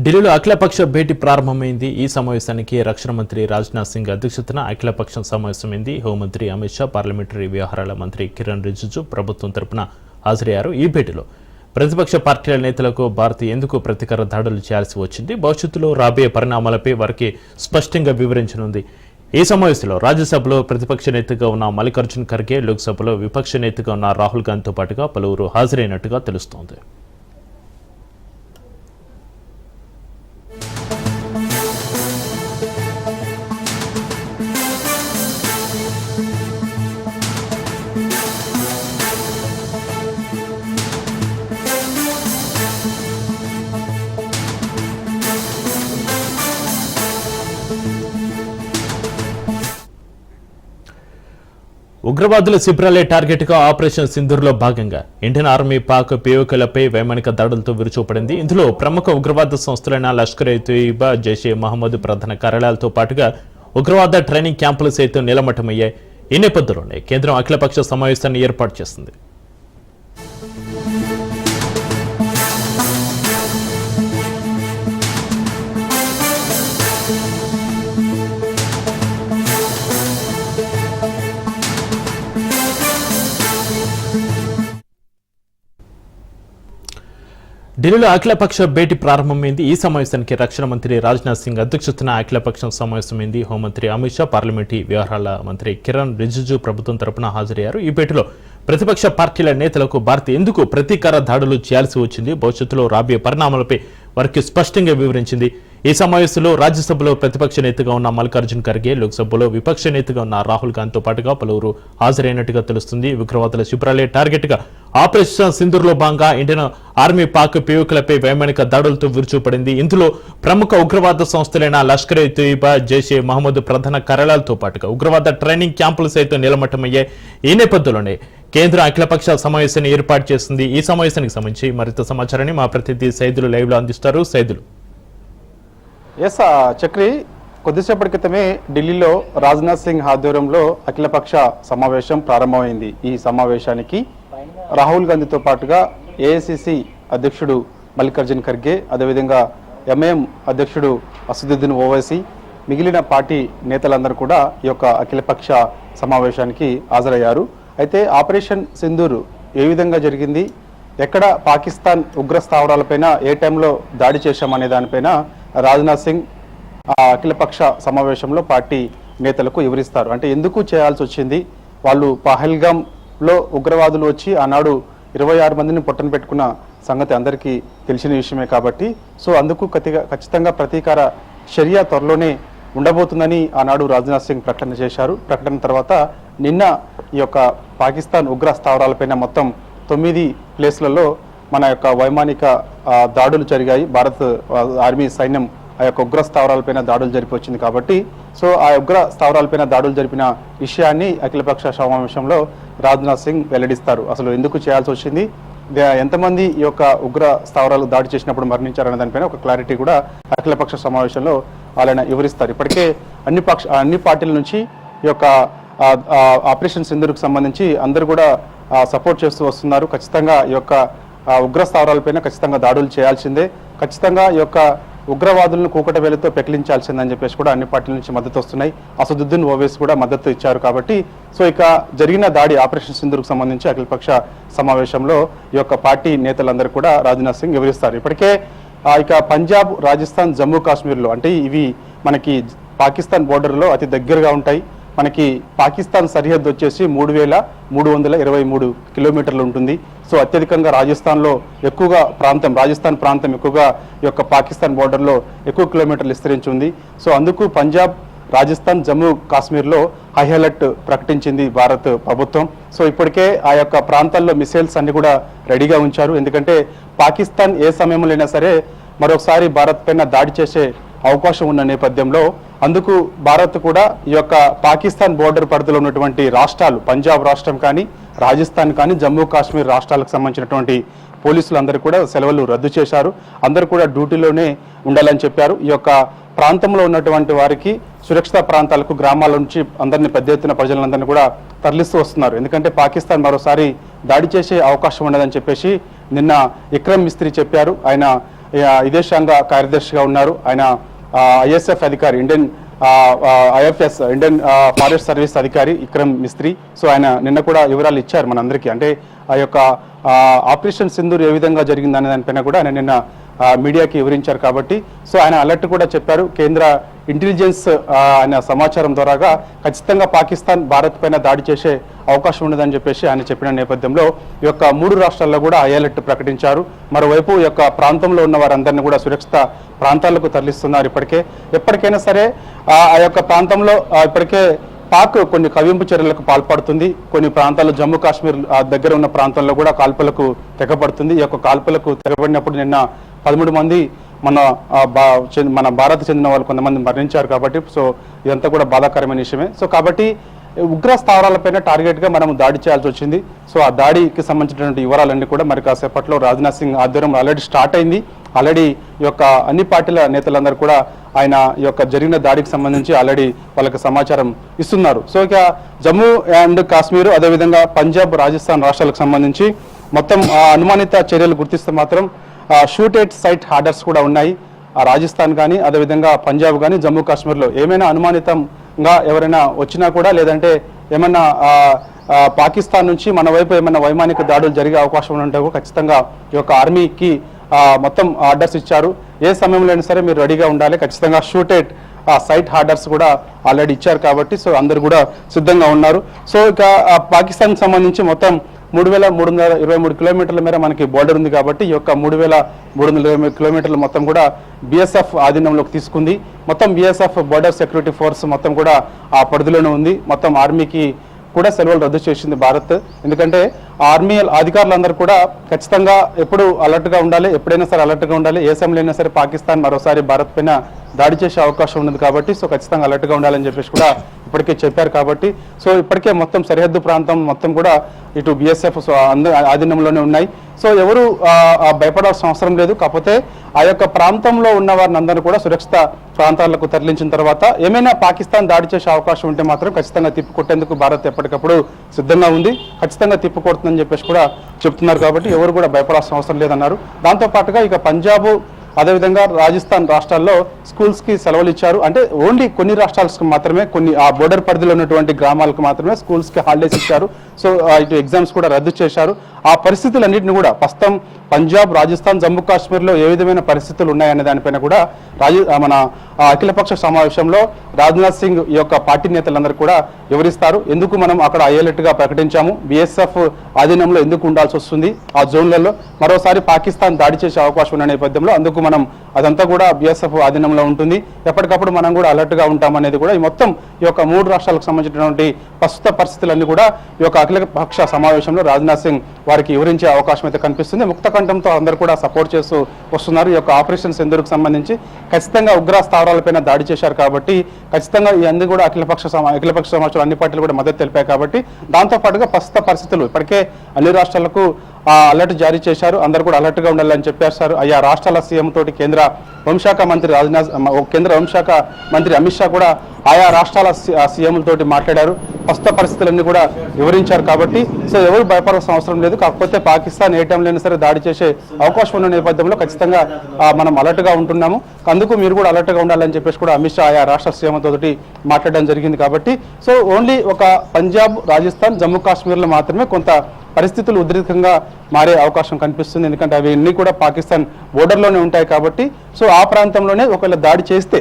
ఢిల్లీలో అఖిలపక్ష భేటీ ప్రారంభమైంది. ఈ సమావేశానికి రక్షణ మంత్రి రాజ్నాథ్ సింగ్ అధ్యక్షతన అఖిలపక్షం సమావేశమైంది. హోంమంత్రి అమిత్ షా, పార్లమెంటరీ వ్యవహారాల మంత్రి కిరణ్ రిజిజు ప్రభుత్వం తరపున హాజరయ్యారు. ఈ భేటీలో ప్రతిపక్ష పార్టీల నేతలకు భారత్ ఎందుకు ప్రతీకార దాడులు చేయాల్సి వచ్చింది, భవిష్యత్తులో రాబోయే పరిణామాలపై వారికి స్పష్టంగా వివరించనుంది. ఈ సమావేశంలో రాజ్యసభలో ప్రతిపక్ష నేతగా ఉన్న మల్లికార్జున్ ఖర్గే, లోక్సభలో విపక్ష నేతగా ఉన్న రాహుల్ గాంధీతో పాటుగా పలువురు హాజరైనట్టుగా తెలుస్తోంది. ఉగ్రవాదుల శిబిరాలే టార్గెట్ గా ఆపరేషన్ సింధూర్లో భాగంగా ఇండియన్ ఆర్మీ పాక్ పిఓకేలపై వైమానిక దాడులతో విరుచుకుపడింది. ఇందులో ప్రముఖ ఉగ్రవాద సంస్థలైన లష్కర్-ఇ-తోయిబా, జైషే మహమ్మద్ ప్రధాన కార్యాలయాలతో పాటుగా ఉగ్రవాద ట్రైనింగ్ క్యాంపులు సైతం నిలమట్టమయ్యాయి. ఈ నేపథ్యంలోనే కేంద్రం అఖిలపక్ష సమావేశాన్ని ఏర్పాటు చేసింది. ఢిల్లీలో అఖిలపక్ష భేటీ ప్రారంభమైంది. ఈ సమావేశానికి రక్షణ మంత్రి రాజ్నాథ్ సింగ్ అధ్యక్షతన అఖిలపక్షం సమావేశమైంది. హోంమంత్రి అమిత్ షా, పార్లమెంటరీ వ్యవహారాల మంత్రి కిరణ్ రిజిజు ప్రభుత్వం తరపున హాజరయ్యారు. ఈ భేటీలో ప్రతిపక్ష పార్టీల నేతలకు భారత్ ఎందుకు ప్రతీకార దాడులు చేయాల్సి వచ్చింది, భవిష్యత్తులో రాబోయే పరిణామాలపై వారికి స్పష్టంగా వివరించింది. ఈ సమావేశంలో రాజ్యసభలో ప్రతిపక్ష నేతగా ఉన్న మల్లికార్జున్ ఖర్గే, లోక్సభలో విపక్ష నేతగా ఉన్న రాహుల్ గాంధీతో పాటుగా పలువురు హాజరైనట్టుగా తెలుస్తుంది. ఉగ్రవాదుల శిబిరాలే టార్గెట్ గా ఆపరేషన్ సింధూర్లో భాగంగా ఇండియన్ ఆర్మీ పాక్ పిఓకేలపై వైమానిక దాడులతో విరుచుకుపడింది. ఇందులో ప్రముఖ ఉగ్రవాద సంస్థలైన లష్కర్-ఇ-తోయిబా, జైషే మహమ్మద్ ప్రధాన కార్యాలయాలతో పాటుగా ఉగ్రవాద ట్రైనింగ్ క్యాంపులు సైతం నిలమట్టమయ్యాయి. ఈ నేపథ్యంలోనే కేంద్రం అఖిలపక్ష సమావేశాన్ని ఏర్పాటు చేసింది. ఈ సమావేశానికి సంబంధించి మరింత సమాచారాన్ని మా ప్రతినిధి సైదులు లైవ్ లో అందిస్తారు. సైదులు. చక్రి, కొద్దిసేపటి క్రితమే ఢిల్లీలో రాజ్నాథ్ సింగ్ ఆధ్వర్యంలో అఖిలపక్ష సమావేశం ప్రారంభమైంది. ఈ సమావేశానికి రాహుల్ గాంధీతో పాటుగా ఏఐసిసి అధ్యక్షుడు మల్లికార్జున్ ఖర్గే, అదేవిధంగా ఎంఐఎం అధ్యక్షుడు అసదుద్దీన్ ఓవైసీ, మిగిలిన పార్టీ నేతలందరూ కూడా ఈ యొక్క అఖిలపక్ష సమావేశానికి హాజరయ్యారు. అయితే ఆపరేషన్ సింధూర్ ఏ విధంగా జరిగింది, ఎక్కడ పాకిస్తాన్ ఉగ్ర స్థావరాలపైన ఏ టైంలో దాడి చేశామనే దానిపైన రాజ్నాథ్ సింగ్ అఖిలపక్ష సమావేశంలో పార్టీ నేతలకు వివరిస్తారు. అంటే ఎందుకు చేయాల్సి వచ్చింది, వాళ్ళు పహల్గామ్లో ఉగ్రవాదులు వచ్చి ఆనాడు 26 మందిని పొట్టన పెట్టుకున్న సంగతి అందరికీ తెలిసిన విషయమే కాబట్టి సో అందుకు ఖచ్చితంగా ప్రతీకార చర్య త్వరలోనే ఉండబోతుందని ఆనాడు రాజ్నాథ్ సింగ్ ప్రకటన చేశారు. ప్రకటన తర్వాత నిన్న ఈ యొక్క పాకిస్తాన్ ఉగ్ర స్థావరాలపైన మొత్తం 9 ప్లేస్లలో మన యొక్క వైమానిక దాడులు జరిగాయి. భారత్ ఆర్మీ సైన్యం ఆ యొక్క ఉగ్ర స్థావరాలపైన దాడులు జరిపి వచ్చింది కాబట్టి సో ఆ ఉగ్ర స్థావరాలపైన దాడులు జరిపిన విషయాన్ని అఖిలపక్ష సమావేశంలో రాజ్నాథ్ సింగ్ వెల్లడిస్తారు. అసలు ఎందుకు చేయాల్సి వచ్చింది, ఎంతమంది ఈ యొక్క ఉగ్ర స్థావరాలు దాడి చేసినప్పుడు మరణించారనే దానిపైన ఒక క్లారిటీ కూడా అఖిలపక్ష సమావేశంలో ఆయన వివరిస్తారు. ఇప్పటికే అన్ని పార్టీల నుంచి ఈ యొక్క ఆపరేషన్ సింధూర్కు సంబంధించి అందరూ కూడా సపోర్ట్ చేస్తూ వస్తున్నారు. ఖచ్చితంగా ఈ యొక్క ఉగ్ర స్థావరాలపైన ఖచ్చితంగా దాడులు చేయాల్సిందే, ఖచ్చితంగా ఈ యొక్క ఉగ్రవాదులను కూకట వేలతో పెకిలించాల్సిందని చెప్పేసి కూడా అన్ని పార్టీల నుంచి మద్దతు వస్తున్నాయి. అసదుద్దీన్ ఓవైసీ కూడా మద్దతు ఇచ్చారు. కాబట్టి సో ఇక జరిగిన దాడి ఆపరేషన్ సింధూర్కు సంబంధించి అఖిలపక్ష సమావేశంలో ఈ యొక్క పార్టీ నేతలందరూ కూడా రాజ్నాథ్ సింగ్ వివరిస్తారు. ఇప్పటికే ఇక పంజాబ్, రాజస్థాన్, జమ్మూ కాశ్మీర్లో అంటే ఇవి మనకి పాకిస్తాన్ బోర్డర్లో అతి దగ్గరగా ఉంటాయి. మనకి పాకిస్తాన్ సరిహద్దు వచ్చేసి 3323 కిలోమీటర్లు ఉంటుంది. సో అత్యధికంగా రాజస్థాన్లో ఎక్కువగా రాజస్థాన్ ప్రాంతం ఎక్కువగా ఈ యొక్క పాకిస్తాన్ బోర్డర్లో ఎక్కువ కిలోమీటర్లు విస్తరించి ఉంది. సో అందుకు పంజాబ్, రాజస్థాన్, జమ్మూ కాశ్మీర్లో హై అలర్ట్ ప్రకటించింది భారత్ ప్రభుత్వం. సో ఇప్పటికే ఆ యొక్క ప్రాంతాల్లో మిసైల్స్ అన్ని కూడా రెడీగా ఉంచారు. ఎందుకంటే పాకిస్తాన్ ఏ సమయంలో అయినా సరే మరొకసారి భారత్ పైన దాడి చేసే అవకాశం ఉన్న నేపథ్యంలో అందుకు భారత్ కూడా ఈ యొక్క పాకిస్తాన్ బోర్డర్ పరిధిలో ఉన్నటువంటి రాష్ట్రాలు, పంజాబ్ రాష్ట్రం కానీ, రాజస్థాన్ కానీ, జమ్మూ కాశ్మీర్ రాష్ట్రాలకు సంబంధించినటువంటి పోలీసులు అందరూ కూడా సెలవులు రద్దు చేశారు. అందరూ కూడా డ్యూటీలోనే ఉండాలని చెప్పారు. ఈ యొక్క ప్రాంతంలో ఉన్నటువంటి వారికి సురక్షిత ప్రాంతాలకు, గ్రామాల నుంచి అందరినీ పెద్ద ఎత్తున ప్రజలందరినీ కూడా తరలిస్తూ వస్తున్నారు. ఎందుకంటే పాకిస్తాన్ మరోసారి దాడి చేసే అవకాశం ఉండదని చెప్పేసి నిన్న ఇక్రమ్ మిస్త్రీ చెప్పారు. ఆయన విదేశాంగ కార్యదర్శిగా ఉన్నారు. ఆయన ISF అధికారి, Indian IFS Indian forest service అధికారి విక్రమ్ మిస్త్రీ. సో ఆయన నిన్న కూడా వివరాలు ఇచ్చారు మనందరికీ. అంటే ఆ యొక్క ఆపరేషన్ సింధూర్ ఏ విధంగా జరిగిందనే దానిపైన కూడా ఆయన నిన్న మీడియాకి వివరించారు. కాబట్టి సో ఆయన అలర్ట్ కూడా చెప్పారు. కేంద్ర ఇంటెలిజెన్స్ ఆయన సమాచారం ద్వారాగా ఖచ్చితంగా పాకిస్తాన్ భారత్ పైన దాడి చేసే అవకాశం ఉండదని చెప్పేసి ఆయన చెప్పిన నేపథ్యంలో ఈ యొక్క 3 రాష్ట్రాల్లో కూడా హై అలర్ట్ ప్రకటించారు. మరోవైపు ఈ యొక్క ప్రాంతంలో ఉన్న వారందరినీ కూడా సురక్షిత ప్రాంతాలకు తరలిస్తున్నారు. ఎప్పటికైనా సరే ఆ యొక్క ప్రాంతంలో ఇప్పటికే పాక్ కొన్ని కవింపు చర్యలకు పాల్పడుతుంది. కొన్ని ప్రాంతాల్లో జమ్మూ కాశ్మీర్ దగ్గర ఉన్న ప్రాంతాల్లో కూడా కాల్పులకు తెగపడుతుంది. ఈ యొక్క కాల్పులకు తెగబడినప్పుడు నిన్న 13 మంది మన భారత్ చెందిన వాళ్ళు కొంతమంది మరణించారు. కాబట్టి సో ఇదంతా కూడా బాధాకరమైన విషయమే. సో కాబట్టి ఉగ్ర స్థావరాలపైన టార్గెట్గా మనం దాడి చేయాల్సి వచ్చింది. సో ఆ దాడికి సంబంధించినటువంటి వివరాలన్నీ కూడా మరి కాసేపట్లో రాజ్నాథ్ సింగ్ ఆధ్వర్యంలో ఆల్రెడీ స్టార్ట్ అయింది. ఆల్రెడీ ఈ యొక్క అన్ని పార్టీల నేతలందరూ కూడా ఆయన ఈ యొక్క జరిగిన దాడికి సంబంధించి ఆల్రెడీ వాళ్ళకి సమాచారం ఇస్తున్నారు. సో ఇక జమ్మూ అండ్ కాశ్మీర్, అదేవిధంగా పంజాబ్, రాజస్థాన్ రాష్ట్రాలకు సంబంధించి మొత్తం అనుమానిత చర్యలు గుర్తిస్తే మాత్రం షూట్ ఎట్ సైట్ ఆర్డర్స్ కూడా ఉన్నాయి. రాజస్థాన్ కానీ, అదేవిధంగా పంజాబ్ కానీ, జమ్మూ కాశ్మీర్లో ఏమైనా అనుమానితంగా ఎవరైనా వచ్చినా కూడా, లేదంటే ఏమైనా పాకిస్తాన్ నుంచి మన వైపు ఏమైనా వైమానిక దాడులు జరిగే అవకాశం ఉంటే ఖచ్చితంగా ఈ యొక్క ఆర్మీకి మొత్తం ఆర్డర్స్ ఇచ్చారు. ఏ సమయంలో అయినా సరే మీరు రెడీగా ఉండాలి. ఖచ్చితంగా షూట్ ఎట్ సైట్ ఆర్డర్స్ కూడా ఆల్రెడీ ఇచ్చారు. కాబట్టి సో అందరు కూడా సిద్ధంగా ఉన్నారు. సో ఇక పాకిస్తాన్కి సంబంధించి మొత్తం 3323 కిలోమీటర్ల మేర మనకి బోర్డర్ ఉంది. కాబట్టి ఈ యొక్క 3320 కిలోమీటర్లు మొత్తం కూడా BSF ఆధీనంలోకి తీసుకుంది. మొత్తం BSF బోర్డర్ సెక్యూరిటీ ఫోర్స్ మొత్తం కూడా ఆ పరిధిలోనే ఉంది. మొత్తం ఆర్మీకి కూడా సెలవులు రద్దు చేసింది భారత్. ఎందుకంటే ఆర్మీ అధికారులందరూ కూడా ఖచ్చితంగా ఎప్పుడు అలర్ట్గా ఉండాలి, ఎప్పుడైనా సరే అలర్ట్గా ఉండాలి. ఏ సమయంలో అయినా సరే పాకిస్తాన్ మరోసారి భారత్ పైన దాడి చేసే అవకాశం ఉంది. కాబట్టి సో ఖచ్చితంగా అలర్ట్గా ఉండాలని చెప్పేసి కూడా ఇప్పటికే చెప్పారు. కాబట్టి సో ఇప్పటికే మొత్తం సరిహద్దు ప్రాంతం మొత్తం కూడా ఇటు BSF ఆధీనంలోనే ఉన్నాయి. సో ఎవరు భయపడాల్సిన అవసరం లేదు. కాకపోతే ఆ యొక్క ప్రాంతంలో ఉన్న వారిని అందరూ కూడా సురక్షిత ప్రాంతాలకు తరలించిన తర్వాత ఏమైనా పాకిస్తాన్ దాడి చేసే అవకాశం ఉంటే మాత్రం ఖచ్చితంగా తిప్పికొట్టేందుకు భారత్ ఎప్పటికప్పుడు సిద్ధంగా ఉంది. ఖచ్చితంగా తిప్పికొడుతుందని చెప్పేసి కూడా చెప్తున్నారు. కాబట్టి ఎవరు కూడా భయపడాల్సిన అవసరం లేదన్నారు. దాంతోపాటుగా ఇక పంజాబ్, అదేవిధంగా రాజస్థాన్ రాష్ట్రాల్లో స్కూల్స్కి సెలవులు ఇచ్చారు. అంటే ఓన్లీ కొన్ని రాష్ట్రాలకు మాత్రమే, కొన్ని ఆ బోర్డర్ పరిధిలో ఉన్నటువంటి గ్రామాలకు మాత్రమే స్కూల్స్కి హాలిడేస్ ఇచ్చారు. సో ఇటు ఎగ్జామ్స్ కూడా రద్దు చేశారు. ఆ పరిస్థితులన్నింటినీ కూడా ప్రస్తుతం పంజాబ్, రాజస్థాన్, జమ్మూ కాశ్మీర్లో ఏ విధమైన పరిస్థితులు ఉన్నాయనే దానిపైన కూడా మన అఖిలపక్ష సమావేశంలో రాజ్నాథ్ సింగ్ ఈ యొక్క పార్టీ నేతలందరూ కూడా వివరిస్తారు. ఎందుకు మనం అక్కడ అయ్యేటట్టుగా ప్రకటించాము, BSF ఆధీనంలో ఎందుకు ఉండాల్సి వస్తుంది ఆ జోన్లలో, మరోసారి పాకిస్తాన్ దాడి చేసే అవకాశం ఉన్న నేపథ్యంలో అందుకు మనం అదంతా కూడా BSF ఆధీనంలో ఉంటుంది. ఎప్పటికప్పుడు మనం కూడా అలర్ట్గా ఉంటామనేది కూడా ఈ మొత్తం ఈ యొక్క 3 రాష్ట్రాలకు సంబంధించినటువంటి ప్రస్తుత పరిస్థితులన్నీ కూడా ఈ యొక్క అఖిలపక్ష సమావేశంలో రాజ్నాథ్ సింగ్ వారికి వివరించే అవకాశం అయితే కనిపిస్తుంది. ముక్త కంఠంతో అందరూ కూడా సపోర్ట్ చేస్తూ వస్తున్నారు. ఈ యొక్క ఆపరేషన్ సింధూర్కు సంబంధించి ఖచ్చితంగా ఉగ్ర స్థావరాలపైన దాడి చేశారు. కాబట్టి ఖచ్చితంగా ఈ అన్ని కూడా అఖిలపక్ష సమావేశంలో అన్ని పార్టీలు కూడా మద్దతు తెలిపాయి. కాబట్టి దాంతోపాటుగా ప్రస్తుత పరిస్థితులు ఇప్పటికే అన్ని రాష్ట్రాలకు అలర్ట్ జారీ చేశారు. అందరూ కూడా అలర్ట్గా ఉండాలని చెప్పేశారు. ఆయా రాష్ట్రాల సీఎం తోటి కేంద్ర హోంశాఖ మంత్రి అమిత్ షా కూడా ఆయా రాష్ట్రాల సీఎంలతోటి మాట్లాడారు. ప్రస్తుత పరిస్థితులన్నీ కూడా వివరించారు. కాబట్టి సో ఎవరు భయపడాల్సిన అవసరం లేదు. కాకపోతే పాకిస్తాన్ ఏ టైంలో అయినా సరే దాడి చేసే అవకాశం ఉన్న నేపథ్యంలో ఖచ్చితంగా మనం అలర్ట్గా ఉంటున్నాము. అందుకు మీరు కూడా అలర్ట్గా ఉండాలని చెప్పేసి కూడా అమిత్ షా ఆయా రాష్ట్ర సీఎంలతోటి మాట్లాడడం జరిగింది. కాబట్టి సో ఓన్లీ ఒక పంజాబ్, రాజస్థాన్, జమ్మూ కాశ్మీర్లో మాత్రమే కొంత పరిస్థితులు ఉద్రిక్తంగా మారే అవకాశం కనిపిస్తుంది. ఎందుకంటే అవి అన్నీ కూడా పాకిస్తాన్ బోర్డర్లోనే ఉంటాయి. కాబట్టి సో ఆ ప్రాంతంలోనే ఒకవేళ దాడి చేస్తే,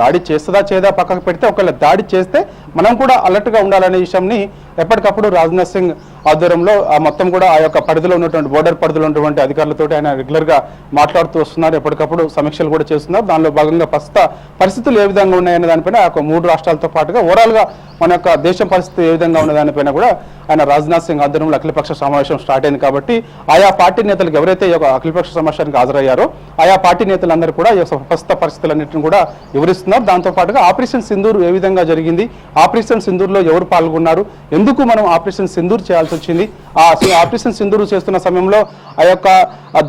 దాడి చేస్తుందా చేయదా పక్కకు పెడితే, ఒకవేళ దాడి చేస్తే మనం కూడా అలర్ట్గా ఉండాలనే విషయంని ఎప్పటికప్పుడు రాజ్నాథ్ సింగ్ ఆధ్వర్యంలో మొత్తం కూడా ఆ యొక్క పరిధిలో ఉన్నటువంటి బోర్డర్ పరిధిలో ఉన్నటువంటి అధికారులతో ఆయన రెగ్యులర్గా మాట్లాడుతూ వస్తున్నారు. ఎప్పటికప్పుడు సమీక్షలు కూడా చేస్తున్నారు. దానిలో భాగంగా ప్రస్తుత పరిస్థితులు ఏ విధంగా ఉన్నాయనే దానిపైన ఆ 3 రాష్ట్రాలతో పాటుగా ఓవరాల్గా మన యొక్క దేశం పరిస్థితి ఏ విధంగా ఉన్న దానిపైన కూడా ఆయన రాజ్నాథ్ సింగ్ ఆధ్వర్యంలో అఖిలపక్ష సమావేశం స్టార్ట్ అయింది. కాబట్టి ఆయా పార్టీ నేతలకు ఎవరైతే ఈ యొక్క అఖిలపక్ష సమావేశానికి హాజరయ్యారో ఆయా పార్టీ నేతలందరూ కూడా ఈ ప్రస్తుత పరిస్థితులన్నింటినీ కూడా వివరిస్తున్నారు. దాంతోపాటుగా ఆపరేషన్ సింధూర్ ఏ విధంగా జరిగింది, ఆపరేషన్ సింధూర్లో ఎవరు పాల్గొన్నారు, ఎందుకు మనం ఆపరేషన్ సింధూర్ చేయాల్సి వచ్చింది, ఆ ఆపరేషన్ సింధూర్ చేస్తున్న సమయంలో ఆ యొక్క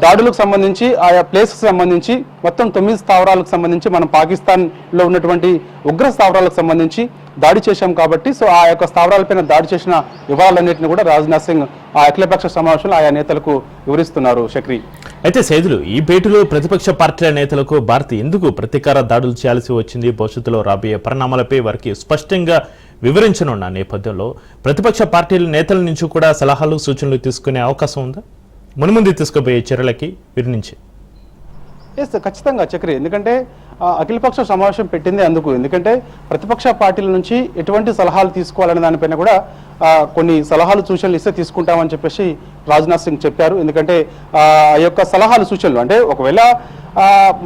దాడులకు సంబంధించి, ఆయా ప్లేస్కి సంబంధించి మొత్తం 9 స్థావరాలకు సంబంధించి, మనం పాకిస్తాన్లో ఉన్నటువంటి ఉగ్ర స్థావరాలకు సంబంధించి దాడి చేశాం కాబట్టి సో ఆ యొక్క స్థావరాలపైన దాడి చేసిన వివరాలన్నింటినీ కూడా రాజ్నాథ్ సింగ్ ఆ అఖిలపక్ష సమావేశంలో ఆయా నేతలకు వివరిస్తున్నారు. శక్రి, అయితే సైదులు, ఈ భేటీలో ప్రతిపక్ష పార్టీల నేతలకు భారత్ ఎందుకు ప్రతీకార దాడులు చేయాల్సి వచ్చింది, భవిష్యత్తులో రాబోయే పరిణామాలపై వారికి స్పష్టంగా వివరించనున్న నేపథ్యంలో ప్రతిపక్ష పార్టీల నేతల నుంచి కూడా సలహాలు సూచనలు తీసుకునే అవకాశం ఉందా? మున్ముందు తీసుకోబోయే చర్యలకి వీరి నుంచి ఖచ్చితంగా చక్రి, ఎందుకంటే అఖిలపక్ష సమావేశం పెట్టింది అందుకు, ఎందుకంటే ప్రతిపక్ష పార్టీల నుంచి ఎటువంటి సలహాలు తీసుకోవాలనే దానిపైన కూడా కొన్ని సలహాలు సూచనలు ఇస్తే తీసుకుంటామని చెప్పేసి రాజ్నాథ్ సింగ్ చెప్పారు. ఎందుకంటే ఆ యొక్క సలహాలు సూచనలు అంటే ఒకవేళ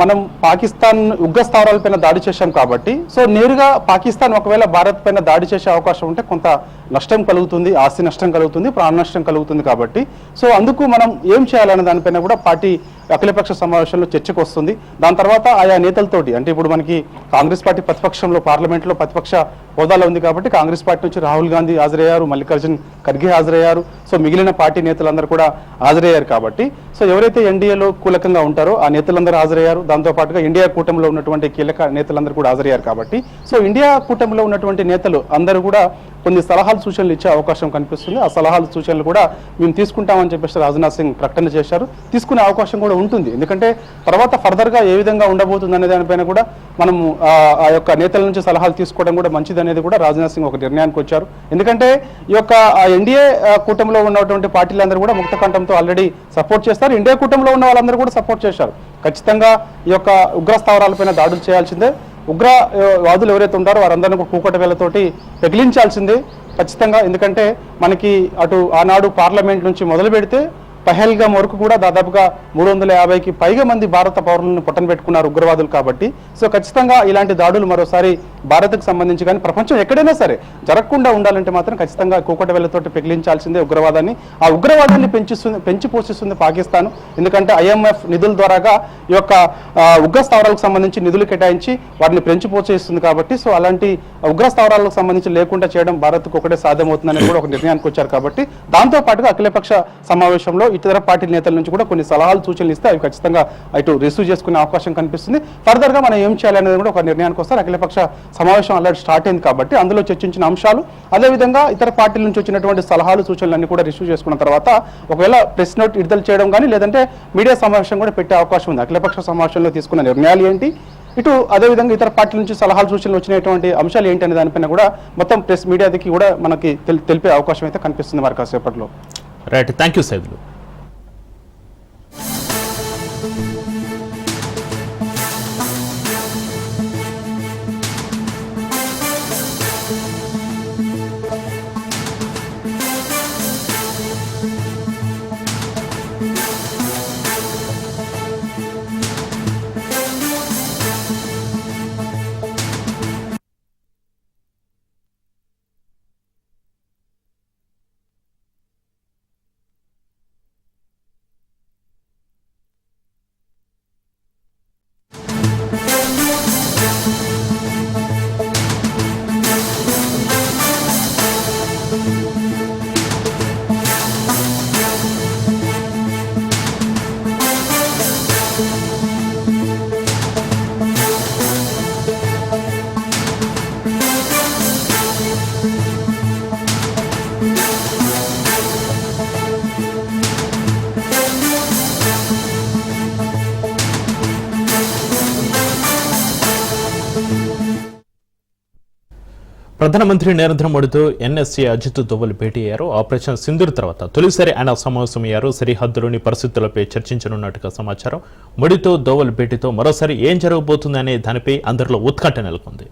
మనం పాకిస్తాన్ ఉగ్ర స్థావరాలపైన దాడి చేశాం కాబట్టి సో నేరుగా పాకిస్తాన్ ఒకవేళ భారత్ పైన దాడి చేసే అవకాశం ఉంటే కొంత నష్టం కలుగుతుంది, ఆస్తి నష్టం కలుగుతుంది, ప్రాణ నష్టం కలుగుతుంది కాబట్టి సో అందుకు మనం ఏం చేయాలనే దానిపైన కూడా పార్టీ అఖిలపక్ష సమావేశంలో చర్చకు వస్తుంది. దాని తర్వాత ఆయా నేతలతోటి అంటే ఇప్పుడు మనకి కాంగ్రెస్ పార్టీ ప్రతిపక్షంలో పార్లమెంట్లో ప్రతిపక్ష హోదాలో ఉంది కాబట్టి కాంగ్రెస్ పార్టీ నుంచి రాహుల్ గాంధీ హాజరయ్యారు, మల్లికార్జున్ ఖర్గే హాజరయ్యారు, సో మిగిలిన పార్టీ నేతలందరూ కూడా హాజరయ్యారు కాబట్టి సో ఎవరైతే ఎన్డీఏలో కీలకంగా ఉంటారో ఆ నేతలందరూ హాజరయ్యారు. దాంతోపాటుగా ఇండియా కూటమిలో ఉన్నటువంటి కీలక నేతలందరూ కూడా హాజరయ్యారు కాబట్టి సో ఇండియా కూటమిలో ఉన్నటువంటి నేతలు అందరూ కూడా కొన్ని సలహాలు సూచనలు ఇచ్చే అవకాశం కనిపిస్తుంది. ఆ సలహాలు సూచనలు కూడా మేము తీసుకుంటామని చెప్పేసి రాజ్నాథ్ సింగ్ ప్రకటన చేశారు. తీసుకునే అవకాశం కూడా ఉంటుంది, ఎందుకంటే తర్వాత ఫర్దర్గా ఏ విధంగా ఉండబోతుంది అనే దానిపైన కూడా మనము ఆ యొక్క నేతల నుంచి సలహాలు తీసుకోవడం కూడా మంచిది అనేది కూడా రాజ్నాథ్ సింగ్ ఒక నిర్ణయానికి వచ్చారు. ఎందుకంటే ఈ యొక్క ఎన్డీఏ కూటమిలో ఉన్నటువంటి పార్టీలందరూ కూడా ముక్త కంఠంతో ఆల్రెడీ సపోర్ట్ చేస్తారు. ఇండియా కూటమిలో ఉన్న వాళ్ళందరూ కూడా సపోర్ట్ చేశారు. ఖచ్చితంగా ఈ యొక్క ఉగ్ర స్థావరాలపైన దాడులు చేయాల్సిందే, ఉగ్రవాదులు ఎవరైతే ఉంటారో వారందరినీ కూడా కూకట వేలతోటి పెగిలించాల్సిందే ఖచ్చితంగా. ఎందుకంటే మనకి అటు ఆనాడు పార్లమెంట్ నుంచి మొదలు పెడితే పహల్గామ్ వరకు కూడా దాదాపుగా 350కి పైగా మంది భారత పౌరులను పొట్టన పెట్టుకున్నారు ఉగ్రవాదులు కాబట్టి సో ఖచ్చితంగా ఇలాంటి దాడులు మరోసారి భారత్కు సంబంధించి కానీ ప్రపంచం ఎక్కడైనా సరే జరగకుండా ఉండాలంటే మాత్రం ఖచ్చితంగా కూకట వేలతోటి పెగిలించాల్సిందే ఉగ్రవాదాన్ని. ఆ ఉగ్రవాదాన్ని పెంచి పోషిస్తుంది పాకిస్తాన్. ఎందుకంటే IMF నిధుల ద్వారాగా ఈ యొక్క ఉగ్ర స్థావరాలకు సంబంధించి నిధులు కేటాయించి వాటిని పెంచి పోషిస్తుంది కాబట్టి సో అలాంటి ఉగ్ర స్థావరాలకు సంబంధించి లేకుండా చేయడం భారత్కు ఒకటే సాధ్యమవుతుందని కూడా ఒక నిర్ణయానికి వచ్చారు. కాబట్టి దాంతో పాటుగా అఖిలపక్ష సమావేశంలో ఇతర పార్టీ నేతల నుంచి కూడా కొన్ని సలహాలు సూచనలు ఇస్తే అవి ఖచ్చితంగా ఇటు రిసీవ్ చేసుకునే అవకాశం కనిపిస్తుంది. ఫర్దర్ గా మనం ఏం చేయాలనేది కూడా ఒక నిర్ణయానికి వస్తారు. అఖిలపక్ష సమావేశం ఆల్రెడీ స్టార్ట్ అయింది కాబట్టి అందులో చర్చించిన అంశాలు అదేవిధంగా ఇతర పార్టీల నుంచి వచ్చినటువంటి సలహాలు సూచనలు అన్ని కూడా రిసీవ్ చేసుకున్న తర్వాత ఒకవేళ ప్రెస్ నోట్ విడుదల చేయడం కానీ లేదంటే మీడియా సమావేశం కూడా పెట్టే అవకాశం ఉంది. అఖిలపక్ష సమావేశంలో తీసుకున్న నిర్ణయాలు ఏంటి, ఇటు అదేవిధంగా ఇతర పార్టీల నుంచి సలహాలు సూచనలు వచ్చినటువంటి అంశాలు ఏంటి అనే దానిపైన కూడా మొత్తం ప్రెస్ మీడియాకి కూడా మనకి తెలిపే అవకాశం అయితే కనిపిస్తుంది మరి కాసేపట్లో. Right, thank you Saidulu. ప్రధానమంత్రి నరేంద్ర మోడీతో NSA అజిత్ దోవల్ భేటీ అయ్యారు. ఆపరేషన్ సింధూర్ తర్వాత తొలిసారి ఆయన సమావేశమయ్యారు. సరిహద్దులోని పరిస్థితులపై చర్చించనున్నట్టుగా సమాచారం. మోడీతో దోవల్ భేటీతో మరోసారి ఏం జరగబోతుందనే దానిపై అందరిలో ఉత్కంఠ నెలకొంది.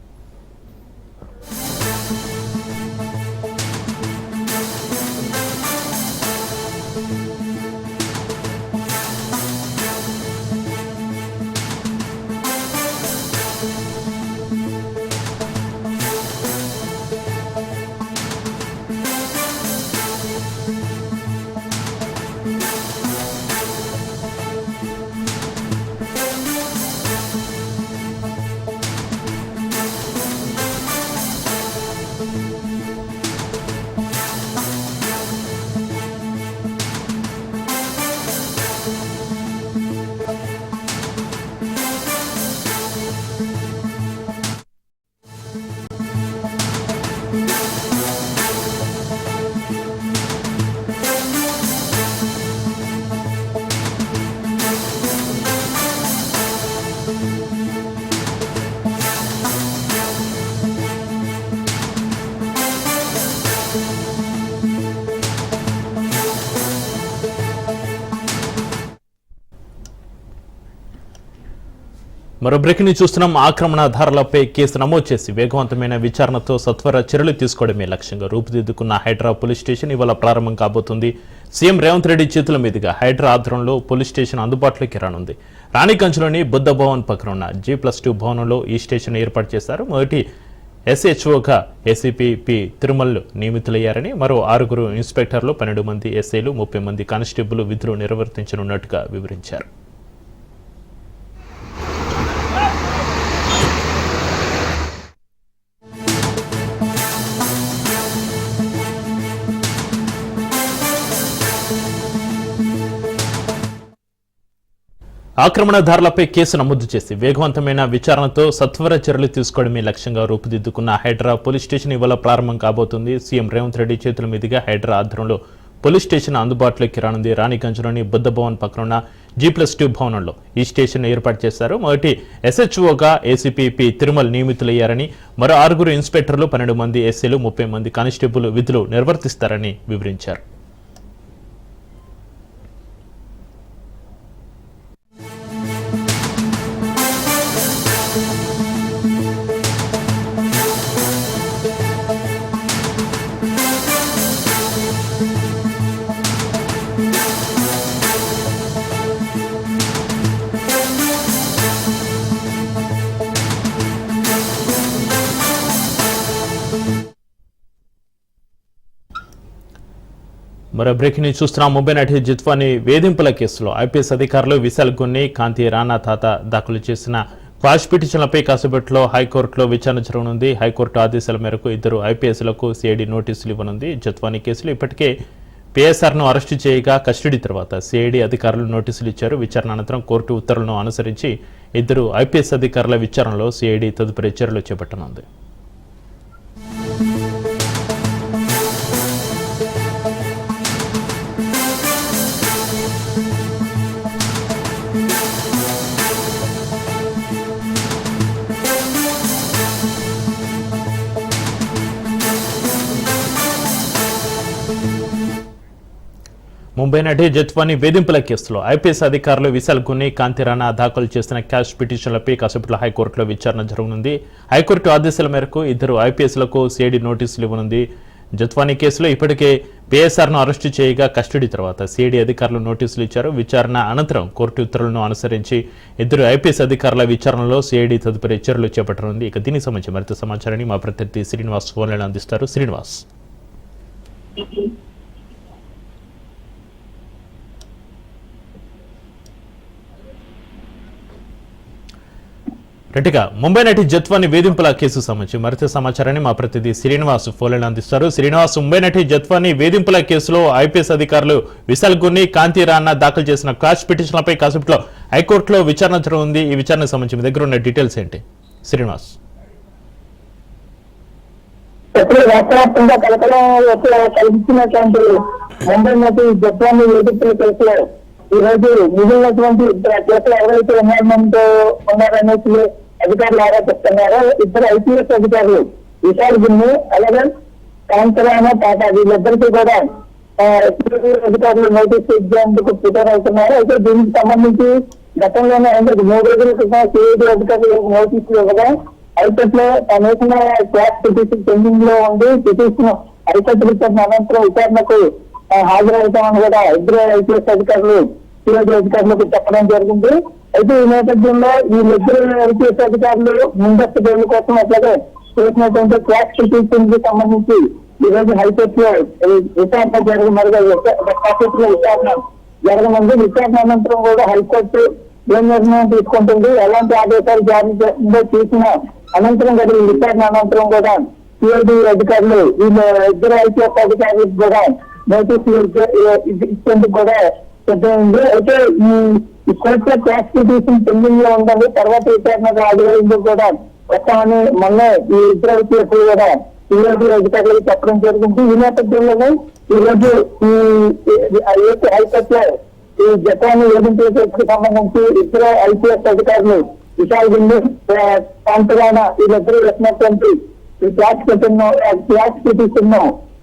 మరో బ్రేకింగ్ చూస్తున్నాం. ఆక్రమణదారులపై కేసు నమోదు చేసి వేగవంతమైన విచారణతో సత్వర చర్యలు తీసుకోవడమే లక్ష్యంగా రూపుదిద్దుకున్న హైడ్రా పోలీస్ స్టేషన్ ఇవాళ ప్రారంభం కాబోతుంది. సీఎం రేవంత్ రెడ్డి చేతుల మీదుగా హైడ్రా ఆధ్వర్యంలో పోలీస్ స్టేషన్ అందుబాటులోకి రానుంది. రాణిగంజ్లోని బుద్ధ భవన్ పక్కన ఉన్న G+2 భవనంలో ఈ స్టేషన్ ఏర్పాటు చేశారు. మొదటి SHOగా ACP పి తిరుమల్ నియమితులయ్యారని, మరో 6 ఇన్స్పెక్టర్లు, 12 మంది ఎస్ఐలు, 30 మంది కానిస్టేబుల్ విధులు నిర్వర్తించనున్నట్టుగా వివరించారు. ఆక్రమణదారులపై కేసు నమోదు చేసి వేగవంతమైన విచారణతో సత్వర చర్యలు తీసుకోవడమే లక్ష్యంగా రూపుదిద్దుకున్న హైడ్రా పోలీస్ స్టేషన్ ఇవాళ ప్రారంభం కాబోతుంది. సీఎం రేవంత్ రెడ్డి చేతుల మీదుగా హైడ్రా ఆధ్వర్యంలో పోలీస్ స్టేషన్ అందుబాటులోకి రానుంది. రాణిగంజ్లోని బుద్ధ భవన్ పక్కనున్న G+2 భవనంలో ఈ స్టేషన్ ఏర్పాటు చేశారు. మొదటి SHOగా ACP పి తిరుమల్ నియమితులయ్యారని, మరో 6 ఇన్స్పెక్టర్లు, 12 మంది ఎస్ఐలు, 30 మంది కానిస్టేబుల్ విధులు నిర్వర్తిస్తారని వివరించారు. మరో బ్రేకింగ్ న్యూస్ చూస్తున్నాం. ముంబై నటి జిత్వాని వేధింపుల కేసులో ఐపీఎస్ అధికారులు విశాల్ గున్ని, కాంతి రాణా తాత దాఖలు చేసిన క్వాష్ పిటిషన్లపై కాసేపట్లో హైకోర్టులో విచారణ జరగనుంది. హైకోర్టు ఆదేశాల మేరకు 2 ఐపీఎస్లకు సిఐడి నోటీసులు ఇవ్వనుంది. జిత్వాని కేసులో ఇప్పటికే PSRను అరెస్టు చేయగా కస్టడీ తర్వాత సిఐడి అధికారులు నోటీసులు ఇచ్చారు. విచారణ అనంతరం కోర్టు ఉత్తర్వులను అనుసరించి 2 ఐపీఎస్ అధికారుల విచారణలో సిఐడి తదుపరి చర్యలు చేపట్టనుంది. ముంబై నటి జిత్వాని వేధింపుల కేసులో ఐపీఎస్ అధికారులు విశాల్ గున్ని, కాంతి రాణా దాఖలు చేసిన క్యాష్ పిటిషన్లపై కాసేపట్లో హైకోర్టులో విచారణ జరగనుంది. హైకోర్టు ఆదేశాల మేరకు 2 ఐపీఎస్లకు సిఐడి నోటీసులు ఇవ్వనుంది. జిత్వాని కేసులో ఇప్పటికే PSRను అరెస్టు చేయగా కస్టడీ తర్వాత సిఐడి అధికారులు నోటీసులు ఇచ్చారు. విచారణ అనంతరం కోర్టు ఉత్తర్వులను అనుసరించి 2 ఐపీఎస్ అధికారుల విచారణలో సిఐడి తదుపరి చర్యలు చేపట్టనుంది. ఇక దీనికి సంబంధించి మరింత సమాచారాన్ని మా ప్రతినిధి శ్రీనివాస్ ఫోన్లైన్ అందిస్తారు. శ్రీనివాస్, రెడ్డిగా ముంబై నటి జిత్వాని వేధింపుల కేసు సంబంధించి మరింత సమాచారాన్ని మా ప్రతినిధి శ్రీనివాస్ ఫోన్లైన్ అందిస్తారు. శ్రీనివాస్, ముంబై నటి జిత్వాని వేధింపుల కేసులో ఐపీఎస్ అధికారులు విశాల్ గున్ని, కాంతి రాణా దాఖలు చేసిన క్వాష్ పిటిషన్లపై కాసేపట్లో హైకోర్టులో విచారణ జరగనుంది. ఈ విచారణకు సంబంధించి మీ దగ్గర ఉన్న డీటెయిల్స్ ఏంటి శ్రీనివాస్? రాష్ట్రవ్యాప్తంగా కలకలం కల్పించినటువంటి ముంబై నటి జిత్వాని వేధింపుల కేసులో ఈ రోజు మిగిలినటువంటి కేసులు ఎవరైతే ఉన్నారనేసి అధికారులు ఆరోపిస్తున్నారు. 2 ఐపీఎస్ అధికారులు విశాల్ గున్ని, అలాగే కాంతరాణ టాటా వీళ్ళిద్దరికీ కూడా అధికారులు నోటీసు ఇచ్చేందుకు ప్రిపేర్ అవుతున్నారు. అయితే దీనికి సంబంధించి గతంలోనే 3 రోజుల క్రితం సిఐడి అధికారులు నోటీసులు ఇవ్వగా హైకోర్టులో తనేసిన క్లాస్ పిటిషన్ పెండింగ్ లో ఉండి పిటిషన్ హైకోర్టు విచారణ అనంతరం విచారణకు హాజరవుతామని కూడా 2 ఐపీఎస్ అధికారులు సిఐడి అధికారులకు చెప్పడం జరిగింది. అయితే ఈ నేపథ్యంలో ఈ 2 ఐపీఎస్ అధికారులు ముందస్తు బెయిల్ కోసం అట్లాగే చేసినటువంటి క్లాస్ పిటిషన్ కి సంబంధించి ఈ రోజు హైకోర్టులో విచారణ జరగనుంది. విచారణ అనంతరం కూడా హైకోర్టు ఏం నిర్ణయం తీసుకుంటుంది, ఎలాంటి ఆదేశాలు జారీ చేస్తుందో చూసిన అనంతరం కూడా ఈ విచారణ అనంతరం కూడా సిఐడి అధికారులు వీళ్ళు 2 ఐపీఎస్ అధికారులకు కూడా నోటీసులు ఇచ్చేందుకు కూడా సిద్ధమైంది. అయితే ఈ కోర్టులో క్లాస్ పిటిషన్ పెండింగ్ లో ఉందని తర్వాత విచారణకు హాజరైందుకు కూడా వస్తామని మొన్న ఈ 2 ఐపీఎస్ కూడా సిఐడి అధికారులకు చెప్పడం జరిగింది. ఈ నేపథ్యంలోనే ఈ రోజు హైకోర్టులో ఈ జిత్వాని వేధింపుల కేసుకు సంబంధించి 2 ఐపీఎస్ అధికారులు విశాల్ గిండి కాంతరాణ వీళ్ళిద్దరూ వచ్చినటువంటి ఈ క్లాస్ పిటిషన్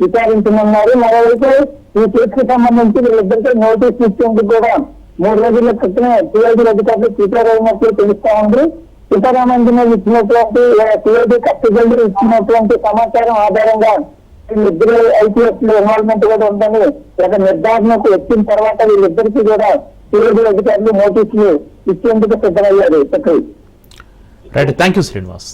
విచారించనున్నారు. మరోవైపు ఈ కేసుకు సంబంధించి వీళ్ళిద్దరికీ నోటీస్ ఇచ్చేందుకు కూడా 3 రోజుల క్రితమే సిఐడి అధికారులు ప్రిపేర్ అయినట్లు తెలుస్తా ఉంది. సీతారామంజన ఇచ్చినటువంటి సిఐడి కస్టడీలో ఇచ్చినటువంటి సమాచారం ఆధారంగా వీళ్ళిద్దరు ఐపీఎస్ లో ఇన్వాల్వ్మెంట్ కూడా ఉందని ఒక నిర్ధారణకు వచ్చిన తర్వాత వీళ్ళిద్దరికీ కూడా సిఐడి అధికారులు నోటీసులు ఇచ్చేందుకు సిద్ధమయ్యారు. Right, thank you Srinivas.